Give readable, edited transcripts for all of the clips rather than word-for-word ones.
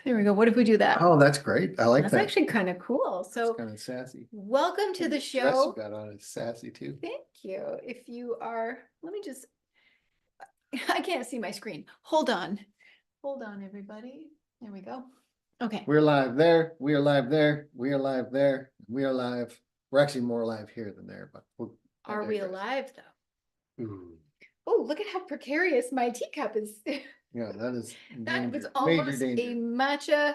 There we go. What if we do that? Oh, that's great. I like That's that. actually kind of cool. It's So kind of sassy. welcome to And the the dress you show. got on is sassy too. Thank you. If you are, let me just, I can't see my screen. Hold on. Hold on, everybody. There we go. Okay. We're live there. We are live there. We are live there. We are live. We're actually more live here than there, but Are we alive though? Ooh. Oh, look at how precarious my teacup is. Yeah, that is That was danger. Major almost a danger. matcha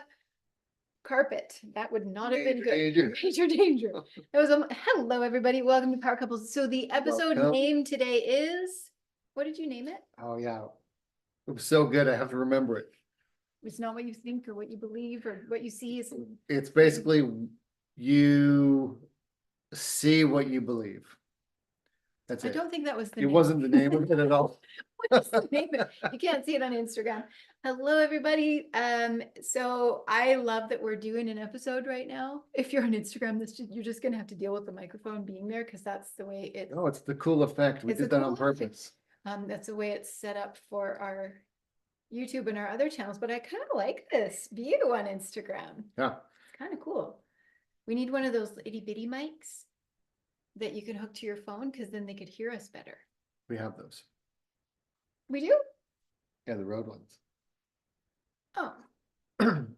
carpet. That would not have been Major good. danger. Major danger. That was hello, everybody. Welcome to Power Couples. So the episode Welcome. name today is, what did you name it? Oh yeah. It was so good. I have to remember it. It's not what you think or what you believe or what you see. It's basically you see what you believe. That's I it. don't think that was the It name. wasn't the name of it at all. What's the name of it? You can't see it on Instagram. Hello, everybody. So I love that we're doing an episode right now. If you're on Instagram, you're just gonna have to deal with the microphone being there because that's the way it. Oh, it's the cool effect. We It's did a that cool on effect. purpose. That's the way it's set up for our YouTube and our other channels. But I kind of like this view on Instagram. Yeah. It's kind of cool. We need one of those itty bitty mics that you can hook to your phone because then they could hear us better. We have those. We do? Yeah, the road ones. Oh,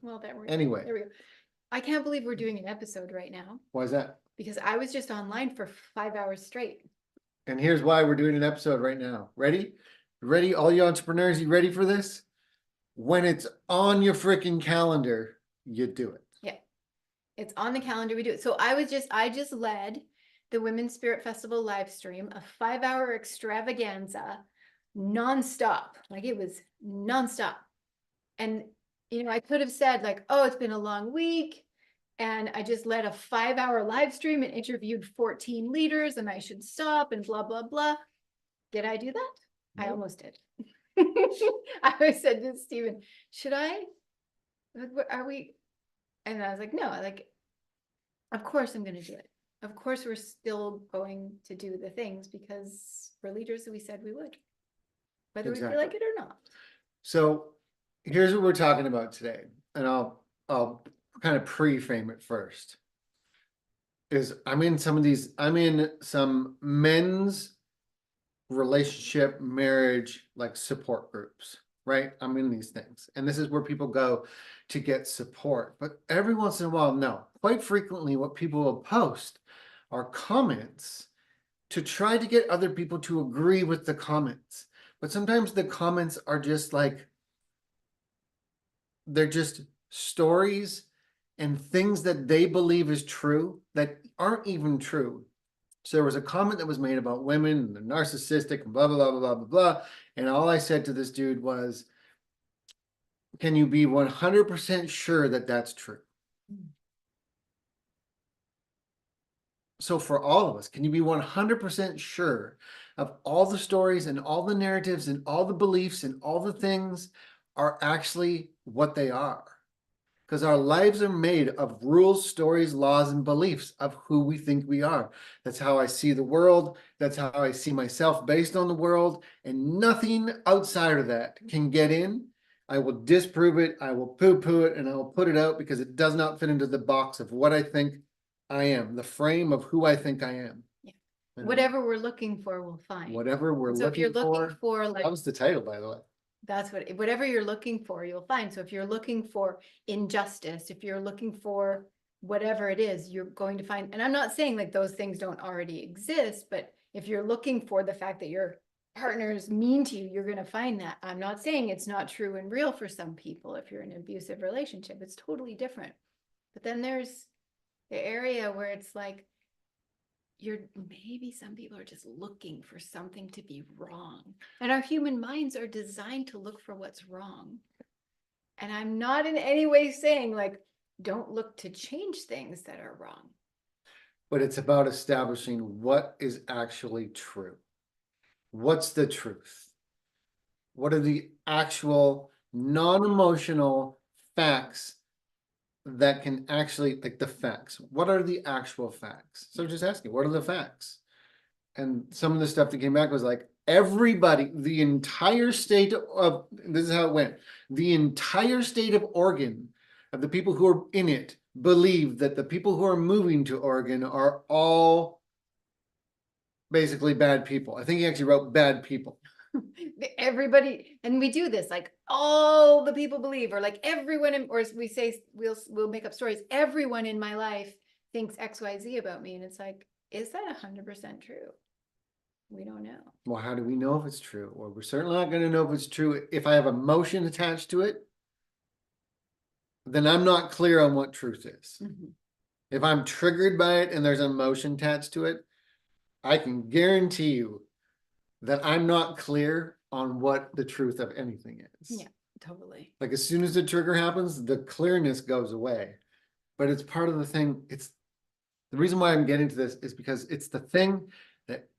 well, there we Anyway. There we go. I can't believe we're doing an episode right now Why is that? because I was just online for 5 hours straight. And here's why we're doing an episode right now. Ready? Ready? All you entrepreneurs, you ready for this? When it's on your freaking calendar, you do it. Yeah. It's on the calendar. We do it. So I just led the Women's Spirit Festival live stream, a 5-hour extravaganza, nonstop. Like it was nonstop. And, I could have said like, oh, it's been a long week. And I just led a 5-hour live stream and interviewed 14 leaders and I should stop and blah, blah, blah. Did I do that? No. I almost did. I said to Stephen, should I? Are we? And I was like, no, of course I'm going to do it. Of course we're still going to do the things because we're leaders that we said we would, whether we feel like it or not. So here's what we're talking about today. And I'll kind of pre-frame it first. I'm in some men's relationship, marriage, like support groups, right? I'm in these things. And this is where people go to get support. But every once in a while, no, quite frequently what people will post are comments to try to get other people to agree with the comments. But sometimes the comments are just like, they're just stories and things that they believe is true that aren't even true. So there was a comment that was made about women and they're narcissistic and blah, blah, blah, blah, blah, blah. And all I said to this dude was, can you be 100% sure that that's true? So for all of us, can you be 100% sure of all the stories and all the narratives and all the beliefs and all the things are actually what they are? Because our lives are made of rules, stories, laws, and beliefs of who we think we are. That's how I see the world. That's how I see myself based on the world. And nothing outside of that can get in. I will disprove it. I will poo-poo it, and I will put it out because it does not fit into the box of what I think I am, the frame of who I think I am. Yeah. Whatever we're looking for, we'll find. Whatever we're so if you're looking for like, that was the title, by the way. That's whatever you're looking for, you'll find. So if you're looking for injustice, if you're looking for whatever it is, you're going to find, and I'm not saying like those things don't already exist, but if you're looking for the fact that your partner is mean to you, you're going to find that. I'm not saying it's not true and real for some people. If you're in an abusive relationship, it's totally different. But then there's the area where it's like, maybe some people are just looking for something to be wrong. And our human minds are designed to look for what's wrong. And I'm not in any way saying like, don't look to change things that are wrong. But it's about establishing what is actually true. What's the truth? What are the actual non-emotional facts that can actually, like the facts? What are the actual facts? So just asking, what are the facts? And some of the stuff that came back was like, everybody, the entire state of, this is how it went. The entire state of Oregon of the people who are in it believe that the people who are moving to Oregon are all basically bad people. I think he actually wrote bad people. Everybody, and we do this, like all the people believe, or like everyone, or as we say, we'll make up stories. Everyone in my life thinks XYZ about me. And it's like, is that 100% true? We don't know. Well, how do we know if it's true? Well, we're certainly not going to know if it's true. If I have emotion attached to it, then I'm not clear on what truth is. Mhm. If I'm triggered by it and there's an emotion attached to it, I can guarantee you that I'm not clear on what the truth of anything is. Yeah, totally. Like as soon as the trigger happens, the clearness goes away. But it's part of the thing. It's the reason why I'm getting to this is because it's the thing that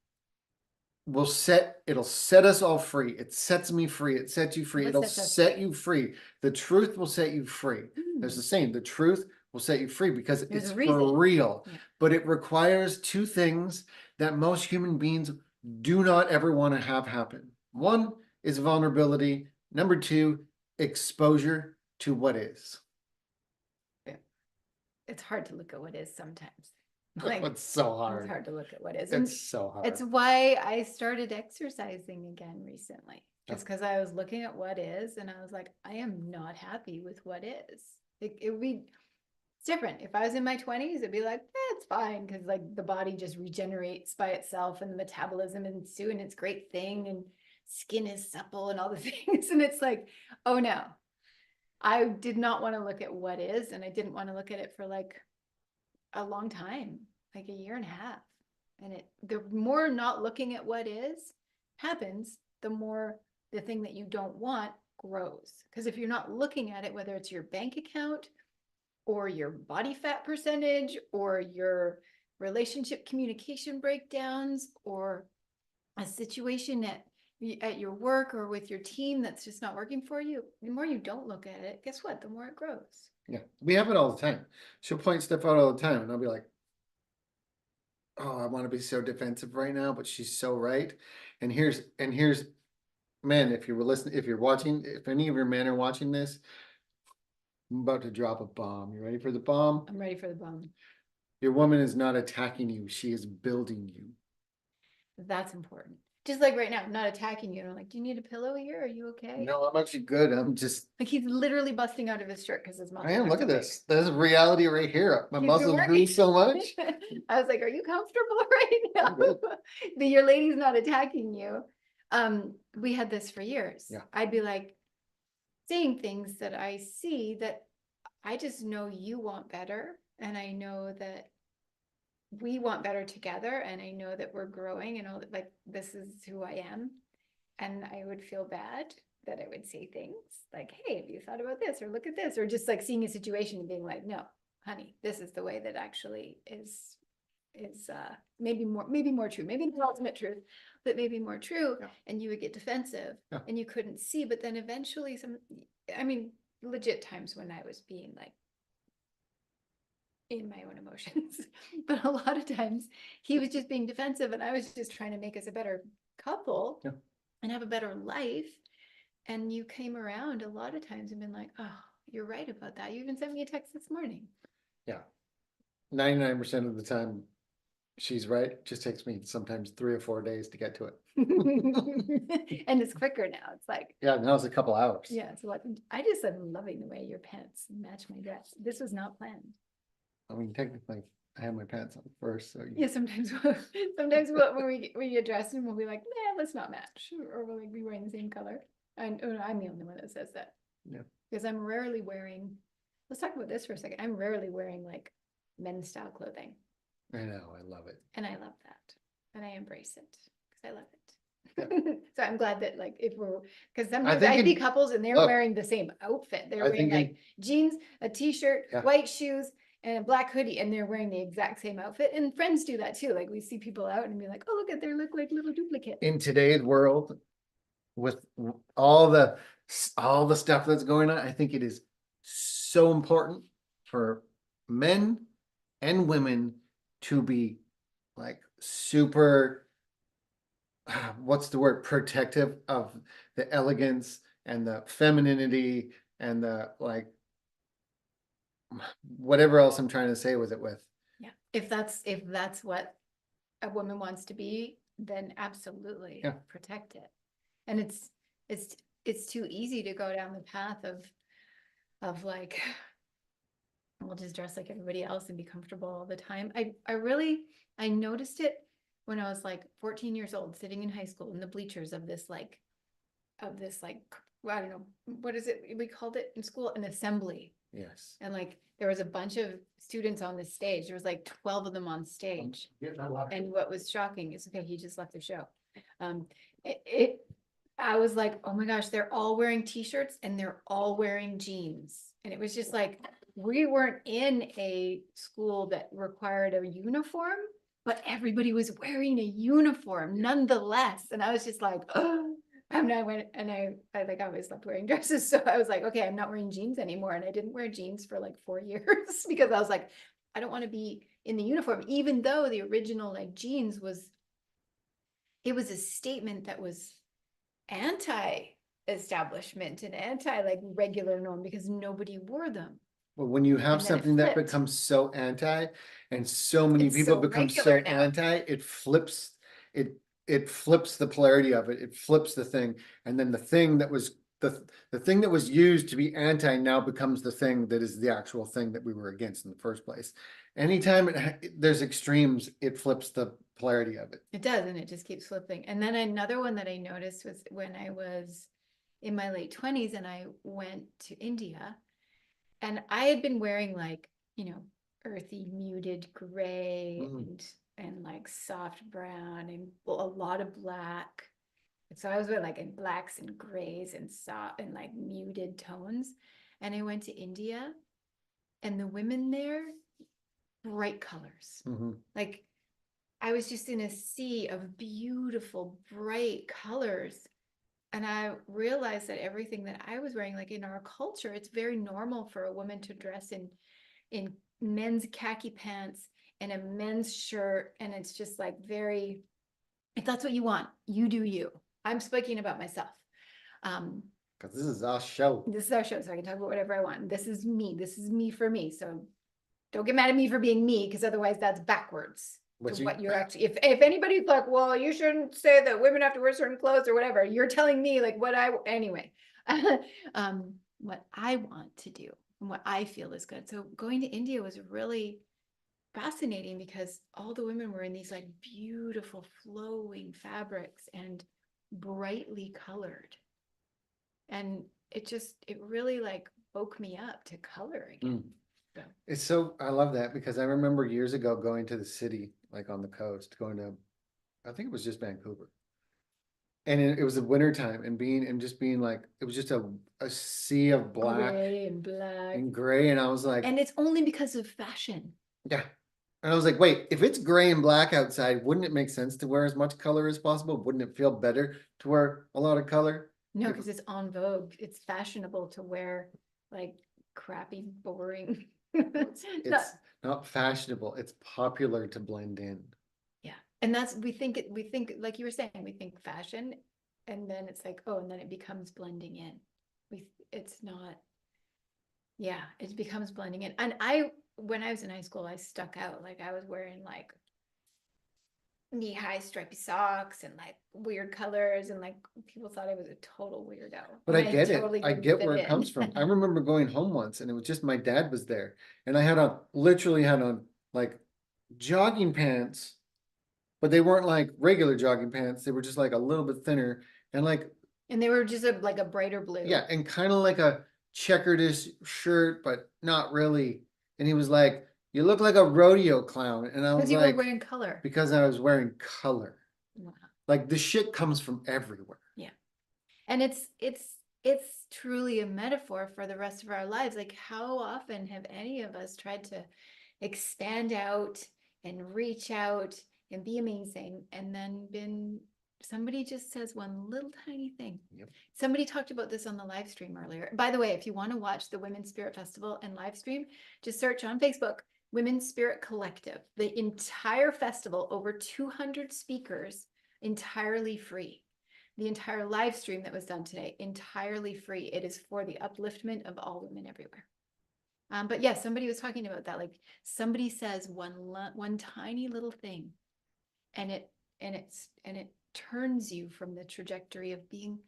it'll set us all free. It sets me free. It sets you free. What It'll sets us set free? you free. The truth will set you free. There's the saying, the truth will set you free because There's it's a for reason. real. Yeah. But it requires two things that most human beings do not ever want to have happen. One is vulnerability. Number two, exposure to what is. It's hard to look at what is sometimes. Like, It's so it's hard. hard to look at what is. And It's so hard. it's why I started exercising again recently. It's because I was looking at what is, and I was like, I am not happy with what is. It would be, it's different. If I was in my 20s, it'd be like, it's fine, because like the body just regenerates by itself, and the metabolism and and it's a great thing, and skin is supple and all the things. And it's like, oh no, I did not want to look at what is, and I didn't want to look at it for like a long time, like a year and a half. And the more not looking at what is happens, the more the thing that you don't want grows. Because if you're not looking at it, whether it's your bank account or your body fat percentage or your relationship communication breakdowns or a situation at your work or with your team that's just not working for you, the more you don't look at it, guess what? The more it grows. Yeah, we have it all the time. She'll point stuff out all the time, and I'll be like, "Oh, I want to be so defensive right now," but she's so right. And here's, men, if you were listening, if you're watching, if any of your men are watching this, I'm about to drop a bomb. You ready for the bomb? I'm ready for the bomb. Your woman is not attacking you; she is building you. That's important. Just like right now, I'm not attacking you. And I'm like, do you need a pillow here? Are you okay? No, I'm actually good. I'm just. Like he's literally busting out of his shirt because his muscles. I am. are Look so at big. this. There's reality right here. My He's been muscles working. grew so much. I was like, are you comfortable right now? That your lady's not attacking you. We had this for years. Yeah. I'd be like saying things that I see that I just know you want better. And I know that we want better together. And I know that we're growing and all that, like, this is who I am. And I would feel bad that I would say things like, hey, have you thought about this? Or look at this, or just like seeing a situation and being like, no, honey, this is the way that actually is maybe more true, maybe the ultimate truth, but maybe more true. Yeah. And you would get defensive. Yeah. And you couldn't see, but then eventually legit times when I was being like in my own emotions, but a lot of times he was just being defensive and I was just trying to make us a better couple. Yeah. And have a better life. And you came around a lot of times and been like, oh, you're right about that. You even sent me a text this morning. Yeah. 99% of the time, she's right. It just takes me sometimes 3 or 4 days to get to it. And it's quicker now. It's like, Yeah, now it's a couple hours. yeah. So I just am loving the way your pants match my dress. This was not planned. I mean, technically, I had my pants on first, so Yeah, sometimes when we get dressed and we'll be like, nah, let's not match, or we'll like be wearing the same color. I'm the only one that says that. Yeah. Because I'm rarely wearing. Let's talk about this for a second. I'm rarely wearing like men's style clothing. I know, I love it. And I love that, and I embrace it because I love it. So I'm glad that like if we're, because sometimes I see couples and they're wearing the same outfit. They're wearing like jeans, a t-shirt, white shoes, and a black hoodie, and they're wearing the exact same outfit. And friends do that too. Like we see people out and be like, oh, look at, they look like little duplicates. In today's world, with all the stuff that's going on, I think it is so important for men and women to be like super, what's the word, protective of the elegance and the femininity and the like whatever else I'm trying to say with it with. Yeah, if that's what a woman wants to be, then absolutely Yeah. protect it. And it's too easy to go down the path of like, we'll just dress like everybody else and be comfortable all the time. I noticed it when I was like 14 years old, sitting in high school in the bleachers of this like, I don't know, what is it? We called it in school an assembly. Yes. And like, there was a bunch of students on the stage. There was like 12 of them on stage. And what was shocking is, okay, he just left the show. I was like, oh my gosh, they're all wearing t-shirts and they're all wearing jeans. And it was just like, we weren't in a school that required a uniform, but everybody was wearing a uniform nonetheless. And I was just like, oh, I like always stopped wearing dresses. So I was like, okay, I'm not wearing jeans anymore. And I didn't wear jeans for like 4 years because I was like, I don't want to be in the uniform, even though the original like jeans it was a statement that was anti-establishment and anti like regular norm because nobody wore them. But when you have And then it something that flipped. becomes so anti and so many It's people so become regular so now. anti, it flips the polarity of it. It flips the thing. And then the thing that was the thing that was used to be anti now becomes the thing that is the actual thing that we were against in the first place. Anytime there's extremes, it flips the polarity of it. It does, and it just keeps flipping. And then another one that I noticed was when I was in my late 20s and I went to India, and I had been wearing like, earthy muted gray and like soft brown and a lot of black. And so I was wearing like in blacks and grays and soft and like muted tones. And I went to India and the women there, bright colors. Like I was just in a sea of beautiful, bright colors. And I realized that everything that I was wearing, like in our culture, it's very normal for a woman to dress in men's khaki pants and a men's shirt. And it's just like very, if that's what you want, you do you. I'm speaking about myself. Because this is our show. This is our show, so I can talk about whatever I want. This is me. This is me for me. So don't get mad at me for being me, because otherwise that's backwards. What you're actually, if anybody's like, well, you shouldn't say that women have to wear certain clothes or whatever, you're telling me like anyway, what I want to do and what I feel is good. So going to India was really fascinating because all the women were in these like beautiful flowing fabrics and brightly colored. And it really like woke me up to color again. I love that because I remember years ago going to the city, like on the coast, I think it was just Vancouver. And it was the winter time and just being like, it was just a sea of black Gray and black. and gray. And I was like, and it's only because of fashion. yeah. And I was like, wait, if it's gray and black outside, wouldn't it make sense to wear as much color as possible? Wouldn't it feel better to wear a lot of color? No, because it's en vogue. It's fashionable to wear like crappy, boring. It's not fashionable. It's popular to blend in. Yeah. And we think like you were saying, we think fashion, and then it's like, oh, and then it becomes blending in. It's not, yeah, it becomes blending in. And when I was in high school, I stuck out. Like I was wearing like knee-high stripy socks and like weird colors, and like people thought I was a total weirdo. But I get it. I get where it in. comes from. I remember going home once and it was just my dad was there and I literally had on like jogging pants, but they weren't like regular jogging pants. They were just like a little bit thinner and like, And they were just like a brighter blue. yeah, and kind of like a checkerish shirt, but not really. And he was like, "You look like a rodeo clown." And I was Because you like, were wearing color. because I was wearing color. Wow. Like the shit comes from everywhere. Yeah. And it's truly a metaphor for the rest of our lives. Like how often have any of us tried to expand out and reach out and be amazing, and then somebody just says one little tiny thing. Yep. Somebody talked about this on the live stream earlier. By the way, if you want to watch the Women's Spirit Festival and live stream, just search on Facebook Women's Spirit Collective. The entire festival, over 200 speakers, entirely free. The entire live stream that was done today, entirely free. It is for the upliftment of all women everywhere. But yeah, somebody was talking about that, like somebody says one tiny little thing and it turns you from the trajectory of being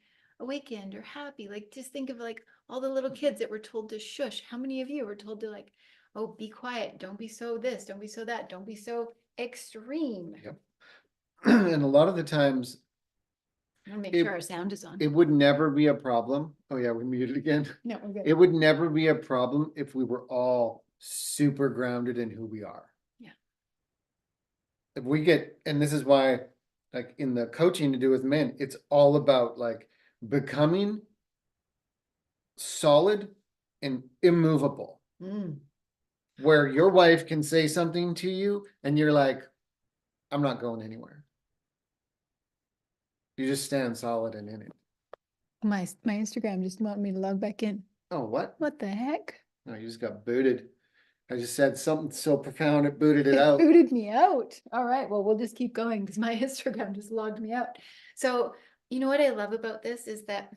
awakened or happy. Like just think of like all the little kids that were told to shush. How many of you were told to like, oh, be quiet, don't be so this, don't be so that, don't be so extreme. Yep. And a lot of the times I'm gonna make it, sure our sound is on. it would never be a problem. Oh yeah, we muted again. No, we're good. It would never be a problem if we were all super grounded in who we are. Yeah. If we get, and this is why, like in the coaching to do with men, it's all about like becoming solid and immovable, Mm. where your wife can say something to you and you're like, I'm not going anywhere. You just stand solid and in it. My Instagram just wanted me to log back in. Oh, what? What the heck? No, you just got booted. I just said something so profound it booted it It out. booted me out. All right, well, we'll just keep going because my Instagram just logged me out. So, you know what I love about this is that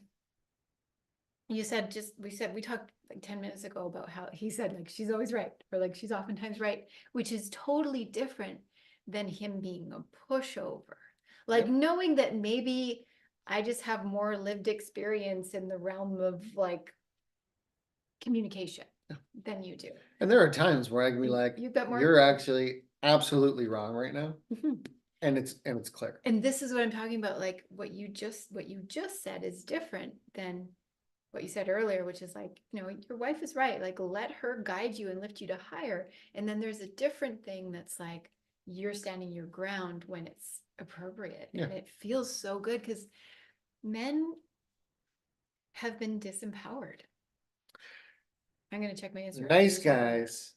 you said we talked like 10 minutes ago about how he said like she's always right, or like she's oftentimes right, which is totally different than him being a pushover. Like Yep. knowing that maybe I just have more lived experience in the realm of like communication than you do. And there are times where I can be like, You've got more. you're actually absolutely wrong right now. Mhm. And it's clear. And this is what I'm talking about. Like what you just said is different than what you said earlier, which is like, you know, your wife is right. Like let her guide you and lift you to higher. And then there's a different thing that's like you're standing your ground when it's appropriate. Yeah. And it feels so good because men have been disempowered. I'm gonna check my Instagram. Nice guys.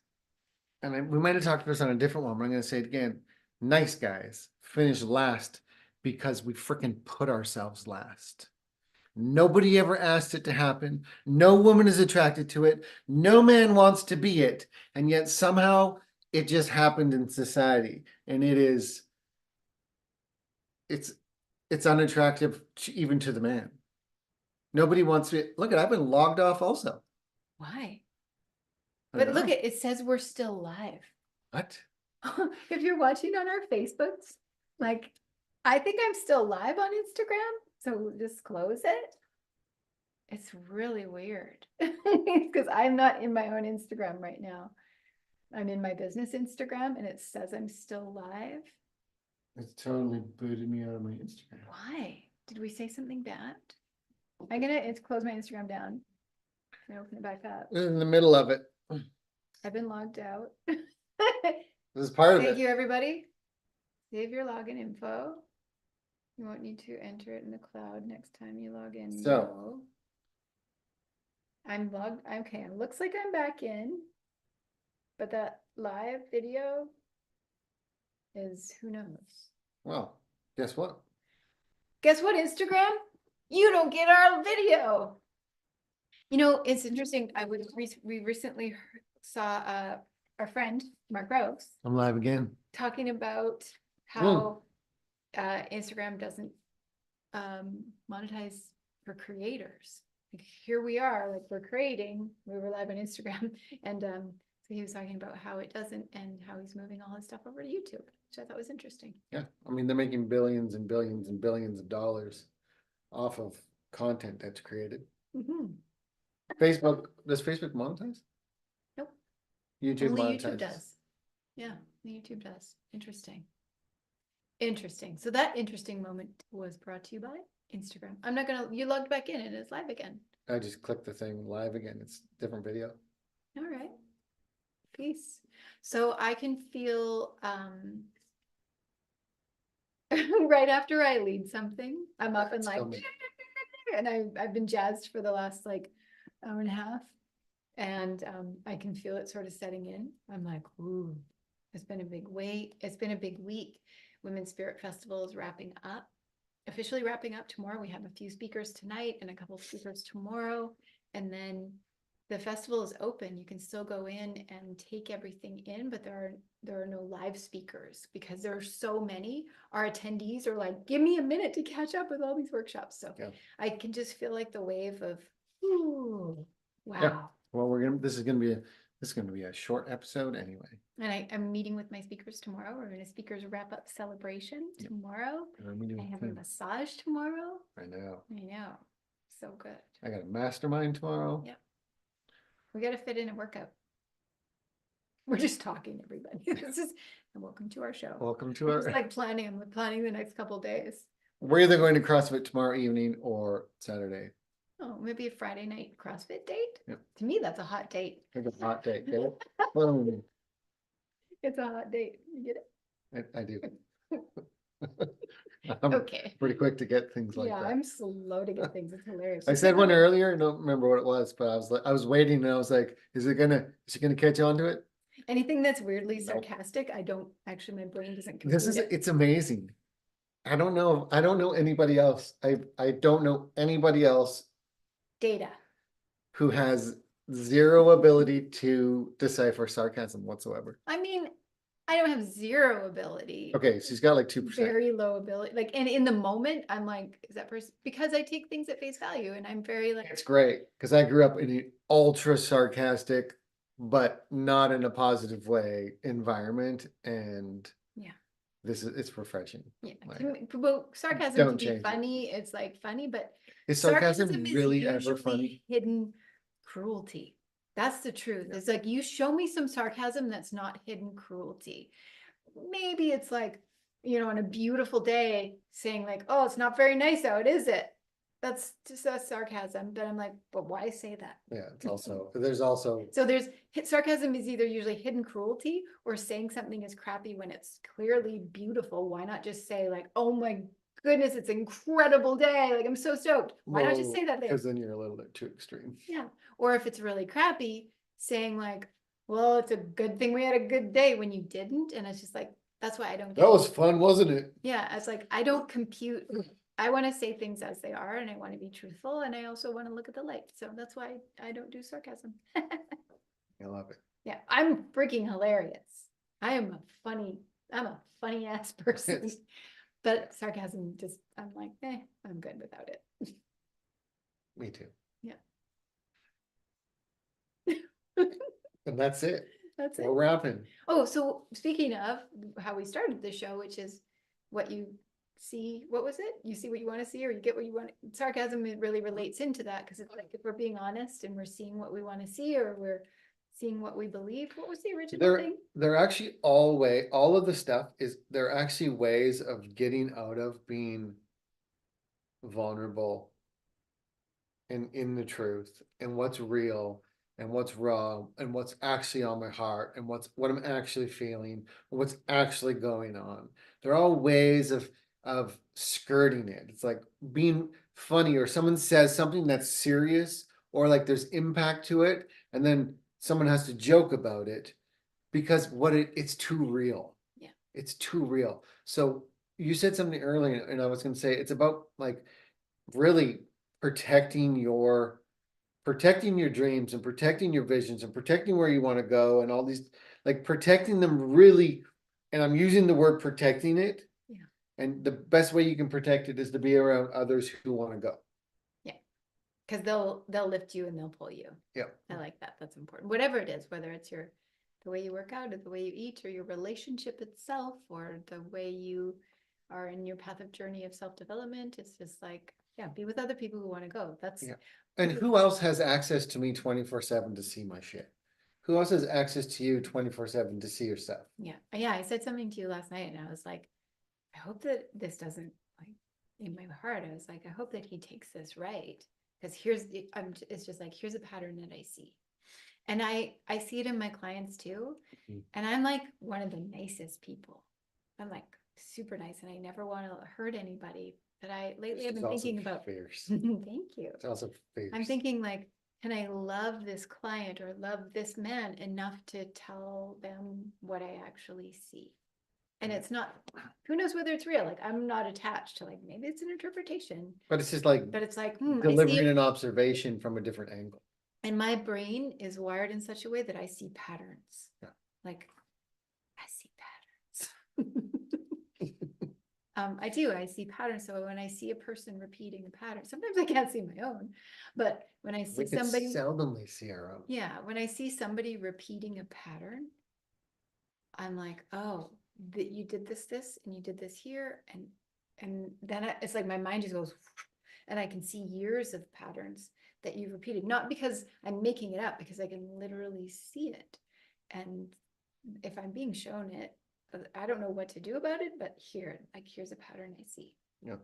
And we might have talked about this on a different one, but I'm going to say it again. Nice guys finish last because we freaking put ourselves last. Nobody ever asked it to happen. No woman is attracted to it. No man wants to be it. And yet somehow it just happened in society. And it's unattractive even to the man. Nobody wants to. Look, I've been logged off also. Why? I But don't look, know. it says we're still live. What? If you're watching on our Facebooks, like I think I'm still live on Instagram, so just close it. It's really weird because I'm not in my own Instagram right now. I'm in my business Instagram and it says I'm still live. It's totally booted me out of my Instagram. Why? Did we say something bad? It's close my Instagram down and open it back up. This is in the middle of it. I've been logged out. This is part of Thank it. you, everybody. Save your login info. You won't need to enter it in the cloud next time you log in. So. No. I'm logged. Okay, it looks like I'm back in. But that live video is who knows. Well, guess what? Guess what, Instagram? You don't get our video. You know, it's interesting. We recently saw our friend Mark Rose I'm live again. talking about how Instagram doesn't monetize for creators. Like, here we are, like we're creating. We were live on Instagram, and so he was talking about how it doesn't, and how he's moving all his stuff over to YouTube, which I thought was interesting. Yeah, I mean, they're making billions and billions and billions of dollars off of content that's created. Mm-hmm. Does Facebook monetize? Nope. YouTube Only monetizes. YouTube does. Yeah, YouTube does. Interesting. Interesting. So that interesting moment was brought to you by Instagram. I'm not gonna. You logged back in and it's live again. I just clicked the thing live again. It's different video. All right. Peace. So I can feel right after I lead something, I'm up and like, and I've been jazzed for the last like hour and a half, and I can feel it sort of setting in. I'm like, ooh, it's been a big wait. It's been a big week. Women's Spirit Festival is wrapping up, officially wrapping up tomorrow. We have a few speakers tonight and a couple of speakers tomorrow, and then the festival is open. You can still go in and take everything in, but there are no live speakers because there are so many. Our attendees are like, give me a minute to catch up with all these workshops. So yeah. I can just feel like the wave of, ooh, wow. Yeah. Well, this is gonna be This is gonna be a short episode anyway. And I'm meeting with my speakers tomorrow. We're in a speakers wrap up celebration Yep. tomorrow. And I'm meeting I with have a Kim. massage tomorrow. I know. I know. So good. I got a mastermind tomorrow. Yep. We got to fit in a workout. We're just talking, everybody. This is, and welcome to our show. Welcome to It's our, like planning. I'm planning the next couple days. we're either going to CrossFit tomorrow evening or Saturday. Oh, maybe a Friday night CrossFit date. Yep. To me, that's a hot date. It's a hot date. Get it? Boom. It's a hot date. You get it? I do. I'm Okay. pretty quick to get things like Yeah, that. I'm slow to get things. It's hilarious. I said one earlier, I don't remember what it was, but I was waiting and I was like, is she gonna catch on to it? Anything that's weirdly Nope. sarcastic, I don't actually, my brain doesn't. This is, compute it. it's amazing. I don't know anybody else. I don't know anybody else Data. who has zero ability to decipher sarcasm whatsoever. I mean, I don't have zero ability. Okay, she's got like 2%. Very low ability. Like, and in the moment, I'm like, is that person? Because I take things at face value, and I'm very like, It's great because I grew up in an ultra sarcastic, but not in a positive way environment, and yeah, it's refreshing. yeah. Like, To me, well, sarcasm don't to be change it. funny, it's like funny, but Is sarcasm is really ever usually funny? hidden cruelty. That's the truth. Yeah. It's like, you show me some sarcasm that's not hidden cruelty. Maybe it's like, on a beautiful day saying like, oh, it's not very nice out, is it? That's just a sarcasm. But I'm like, but why say that? Yeah, there's also So sarcasm is either usually hidden cruelty or saying something is crappy when it's clearly beautiful. Why not just say like, oh my goodness, it's an incredible day. Like, I'm so stoked. Why not just say that thing? because then you're a little bit too extreme. Yeah. Or if it's really crappy, saying like, well, it's a good thing we had a good day when you didn't. And it's just like, that's why I don't get That was fun, wasn't it? Yeah, it's like, I don't compute. I want to say things as they are, and I want to be truthful, and I also want to look at the light. So that's why I don't do sarcasm. I love it. Yeah, I'm freaking hilarious. I'm a funny ass person. Yes. But sarcasm just, I'm like, I'm good without it. Me too. Yeah. And that's it. That's it. We're wrapping. Oh, so speaking of how we started the show, which is what you see, what was it? You see what you want to see, or you get what you want. Sarcasm, it really relates into that, because it's like, if we're being honest and we're seeing what we want to see, or we're seeing what we believe. What was the original thing? They're actually all of the stuff they're actually ways of getting out of being vulnerable and in the truth and what's real and what's wrong and what's actually on my heart and what I'm actually feeling, what's actually going on. They're all ways of skirting it. It's like being funny, or someone says something that's serious, or like there's impact to it, and then someone has to joke about it because it's too real. Yeah. It's too real. So you said something earlier, and I was going to say it's about like really protecting your dreams and protecting your visions and protecting where you want to go, and all these, like, protecting them really. And I'm using the word protecting it. Yeah. And the best way you can protect it is to be around others who want to go. Yeah. Because they'll lift you and they'll pull you. Yeah. I like that. That's important. Whatever it is, whether it's the way you work out, or the way you eat, or your relationship itself, or the way you are in your path of journey of self-development. It's just like, yeah, be with other people who want to go. That's, Yeah. And who else has access to me 24/7 to see my shit? Who else has access to you 24/7 to see your stuff? yeah. Yeah. I said something to you last night, and I was like, I hope that this doesn't, like, in my heart, I was like, I hope that he takes this right. Because it's just like, here's a pattern that I see. And I see it in my clients too. Mhm. And I'm like one of the nicest people. I'm like super nice, and I never want to hurt anybody. But lately I've been thinking about, fierce. thank you. It's also fierce. I'm thinking like, can I love this client or love this man enough to tell them what I actually see? And it's not, who knows whether it's real? Like, I'm not attached to, like, maybe it's an interpretation, But it's just like but it's like, I see delivering it. an observation from a different angle. And my brain is wired in such a way that I see patterns. Yeah. Like, I see patterns. I do, I see patterns. So when I see a person repeating a pattern, sometimes I can't see my own, but when I see We can somebody, seldomly see our own. yeah, when I see somebody repeating a pattern, I'm like, oh, that you did this, and you did this here, and then it's like my mind just goes, and I can see years of patterns that you've repeated, not because I'm making it up, because I can literally see it. And if I'm being shown it, I don't know what to do about it, but here, like, here's a pattern I see. Yeah.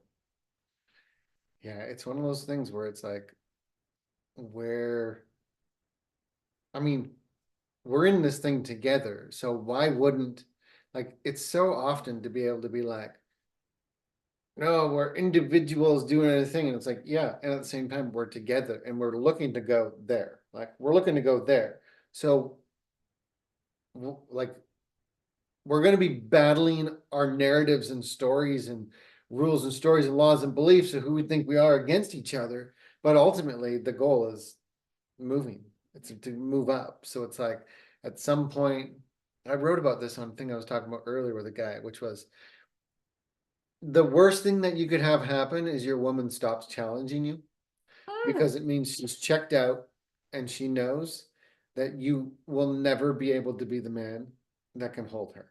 Yeah, it's one of those things where it's like, where, I mean, we're in this thing together, so why wouldn't, like, it's so often to be able to be like, no, we're individuals doing a thing, and it's like, yeah, and at the same time, we're together and we're looking to go there. Like, we're looking to go there. So, like, we're gonna be battling our narratives and stories and rules and stories and laws and beliefs of who we think we are against each other. But ultimately, the goal is moving. It's to move up. So it's like, at some point, I wrote about this on a thing I was talking about earlier with a guy, which was, the worst thing that you could have happen is your woman stops challenging you, because it means she's checked out and she knows that you will never be able to be the man that can hold her.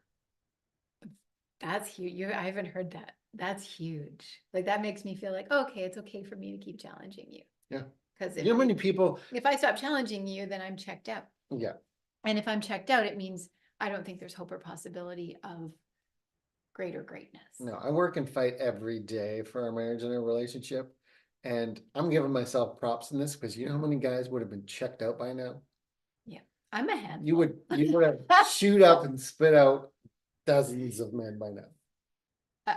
That's huge. I haven't heard that. That's huge. Like, that makes me feel like, okay, it's okay for me to keep challenging you. Yeah. Because You know how many people, if I stop challenging you, then I'm checked out. yeah, And if I'm checked out, it means I don't think there's hope or possibility of greater greatness. no, I work and fight every day for our marriage and our relationship. And I'm giving myself props in this, because you know how many guys would have been checked out by now? Yeah, I'm a handful. You would have shoot up and spit out dozens of men by now.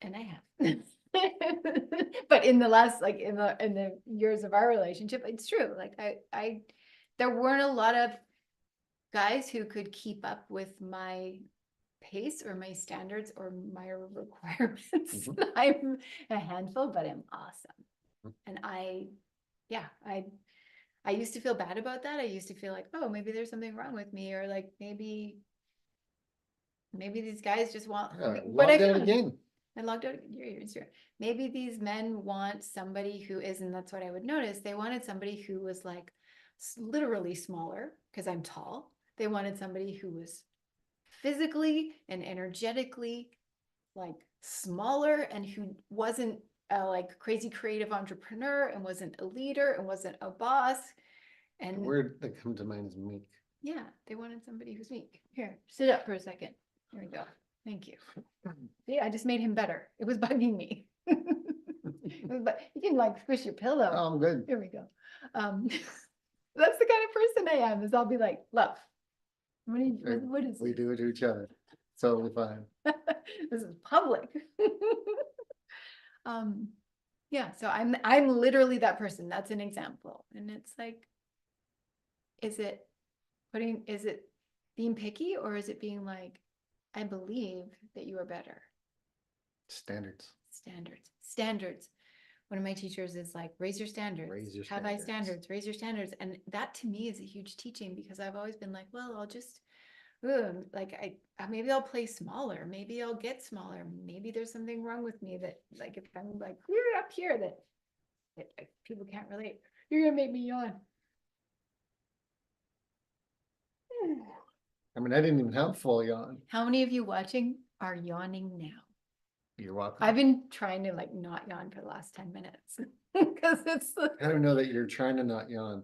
And I have. But in the last, like, in the years of our relationship, it's true. Like, there weren't a lot of guys who could keep up with my pace or my standards or my requirements. Mhm. I'm a handful, but I'm awesome. Mhm. And yeah, I used to feel bad about that. I used to feel like, oh, maybe there's something wrong with me, or like, maybe these guys just want, but I Logged out found, again. I logged out your Instagram. Maybe these men want somebody who is, and that's what I would notice. They wanted somebody who was like literally smaller, because I'm tall. They wanted somebody who was physically and energetically like smaller, and who wasn't a like crazy creative entrepreneur, and wasn't a leader, and wasn't a boss. The And word that comes to mind is meek. yeah, they wanted somebody who's meek. Here, sit up for a second. There we go. Thank you. See, I just made him better. It was bugging me. But you can like squish your pillow. Oh, I'm good. Here we go. That's the kind of person I am, is I'll be like, love. What is We it? do it to each other. Totally fine. This is public. Yeah, so I'm literally that person. That's an example. And it's like, is it being picky, or is it being like, I believe that you are better? Standards. Standards. One of my teachers is like, raise your standards. Raise your Have high standards. standards, raise your standards. And that to me is a huge teaching, because I've always been like, well, I'll just, like, maybe I'll play smaller. Maybe I'll get smaller. Maybe there's something wrong with me that, like, if I'm like, we're up here, that people can't relate. You're gonna make me yawn. I mean, I didn't even have full yawn. How many of you watching are yawning now? You're welcome. I've been trying to like not yawn for the last 10 minutes, because it's I don't know that you're trying to not yawn.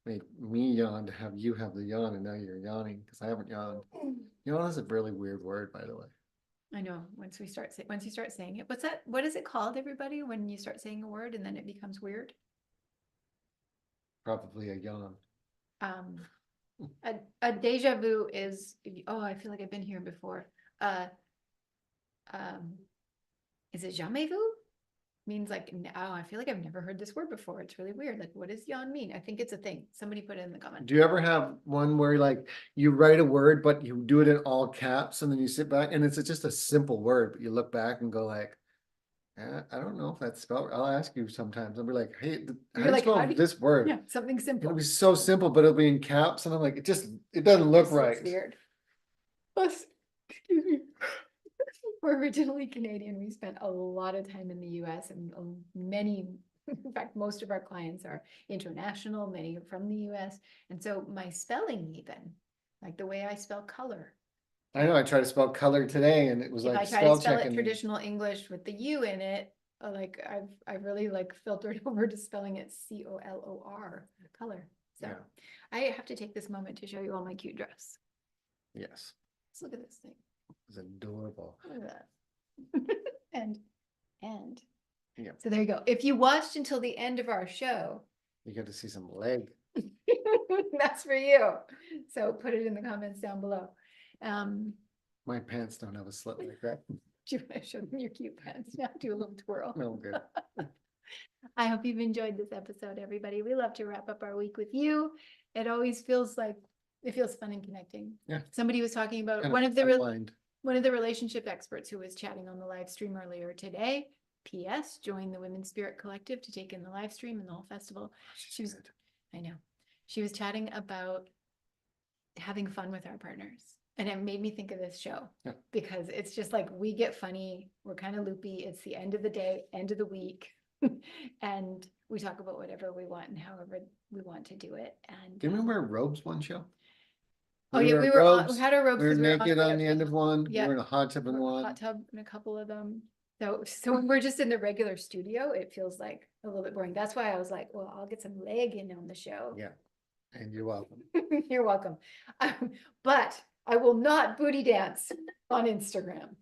Make me yawn to have you have the yawn, and now you're yawning because I haven't yawned. Yawn is a really weird word, by the way. I know, once you start saying it. What is it called, everybody, when you start saying a word and then it becomes weird? Probably a yawn. A deja vu is, oh, I feel like I've been here before. Is it jamais vu? Means like, oh, I feel like I've never heard this word before. It's really weird. Like, what does yawn mean? I think it's a thing. Somebody put it in the comments. Do you ever have one where like you write a word, but you do it in all caps, and then you sit back and it's just a simple word, but you look back and go like, I don't know if that's spelled. I'll ask you sometimes. I'll be like, hey, how do you spell this word? Yeah, something simple. It'll be so simple, but it'll be in caps, and I'm like, it doesn't look right. It's weird. Excuse me. We're originally Canadian. We spent a lot of time in the US and many, in fact, most of our clients are international, many are from the US. And so my spelling even, like the way I spell color. I know, I tried to spell color today and it was If I like try to spell spell it checking. traditional English with the U in it, like I've really like filtered over to spelling it COLOR, color. So Yeah. I have to take this moment to show you all my cute dress. Yes, Let's look at this thing. it's adorable. Look at that. And Yeah. so there you go. If you watched until the end of our show, You get to see some leg. that's for you. So put it in the comments down below. My pants don't have a slit like that. Do you want to show them your cute pants? Now do a little twirl. No good. I hope you've enjoyed this episode, everybody. We love to wrap up our week with you. It always feels like it feels fun and connecting. Yeah. Somebody was talking about Kind one of of the outlined. one of the relationship experts who was chatting on the live stream earlier today. P.S. Join the Women's Spirit Collective to take in the live stream and the whole festival. She was, I know, she was chatting about having fun with our partners. And it made me think of this show because it's just like we get funny. We're kind of loopy. It's the end of the day, end of the week. And we talk about whatever we want and however we want to do it. And Do you remember robes one show? oh yeah, we had our robes. We were 'cause naked way on up the end of one. We Yeah. were in a hot tub in We're in a one. hot tub in a couple of them. So when we're just in the regular studio, it feels like a little bit boring. That's why I was like, well, I'll get some leg in on the show. Yeah, and you're welcome. You're welcome. But I will not booty dance on Instagram.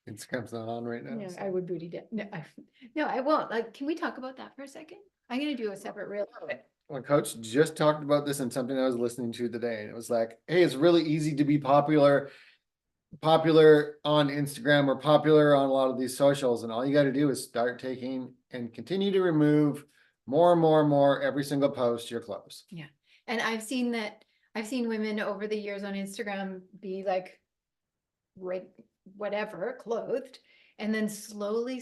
Instagram's not on right now. Yeah, so- I would booty dance. No, I won't. Like, can we talk about that for a second? I'm gonna do a separate reel of it. My coach just talked about this in something I was listening to today, and it was like, hey, it's really easy to be popular on Instagram or popular on a lot of these socials, and all you got to do is start taking and continue to remove more and more and more every single post your clothes. Yeah. And I've seen women over the years on Instagram be like whatever, clothed, and then slowly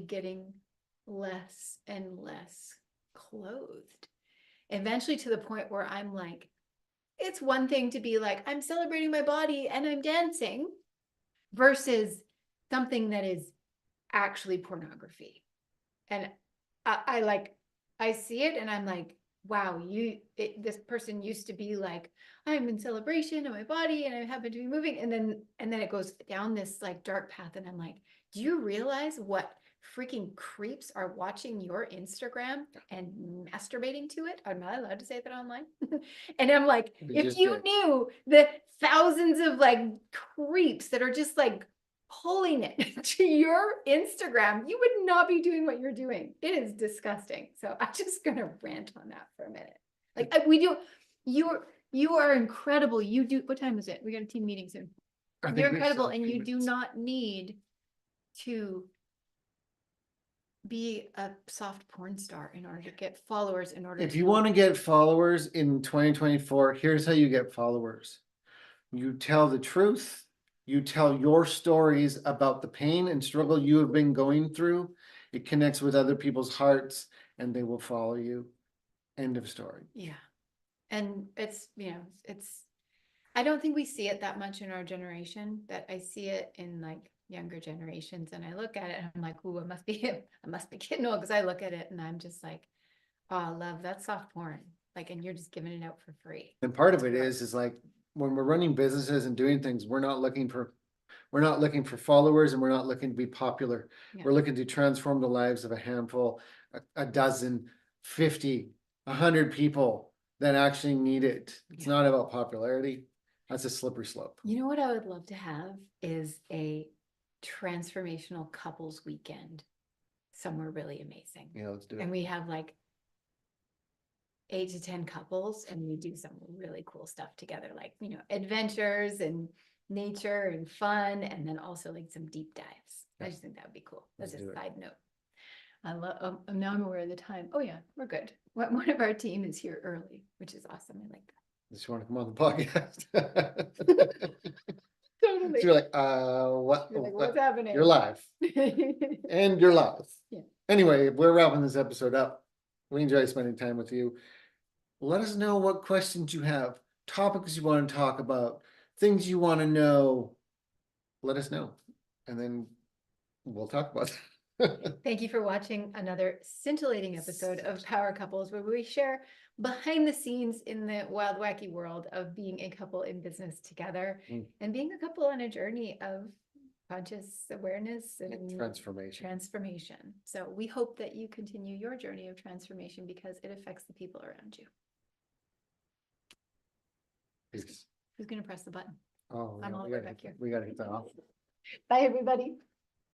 getting less and less clothed. Eventually to the point where I'm like, it's one thing to be like, I'm celebrating my body and I'm dancing versus something that is actually pornography. And I see it and I'm like, wow, this person used to be like, I'm in celebration of my body and I happen to be moving. And then it goes down this like dark path. And I'm like, do you realize what freaking creeps are watching your Instagram and masturbating to it? Am I allowed to say that online? And I'm like, if you knew the thousands of like creeps that are just like pulling it to your Instagram, you would not be doing what you're doing. It is disgusting. So I'm just gonna rant on that for a minute. Like you are incredible. You do. What time is it? We got a team meeting soon. You're incredible, and you do not need to be a soft porn star in order to get followers. If you want to get followers in 2024, here's how you get followers. You tell the truth. You tell your stories about the pain and struggle you have been going through. It connects with other people's hearts and they will follow you. End of story. Yeah. And it's, I don't think we see it that much in our generation, but I see it in like younger generations. And I look at it and I'm like, ooh, I must be getting old, because I look at it and I'm just like, oh, love, that's soft porn. Like, and you're just giving it out for free. And part of it is like, when we're running businesses and doing things, we're not looking for followers and we're not looking to be popular. Yeah. We're looking to transform the lives of a handful, a dozen, 50, 100 people that actually need it. It's not about popularity. That's a slippery slope. You know what I would love to have is a transformational couples weekend somewhere really amazing. Yeah, let's do it. And we have like 8 to 10 couples and we do some really cool stuff together, like, adventures and nature and fun, and then also like some deep dives. Yeah. I just think that would be cool. That's Let's a do it. side note. I love, now I'm aware of the time. Oh yeah, we're good. One of our team is here early, which is awesome. I like that. Just want to come on the podcast. Totally. So you're like, what? You're like, what's happening? You're live. And you're live. Yeah. Anyway, we're wrapping this episode up. We enjoy spending time with you. Let us know what questions you have, topics you want to talk about, things you want to know, let us know. And then we'll talk about it. Thank you for watching another scintillating episode of Power Couples, where we share behind the scenes in the wild, wacky world of being a couple in business together and being a couple on a journey of conscious awareness and transformation. So we hope that you continue your journey of transformation because it affects the people around you. Peace. Who's going to press the button? Oh, I'm yeah, all the way back here. we gotta hit that off. Bye, everybody.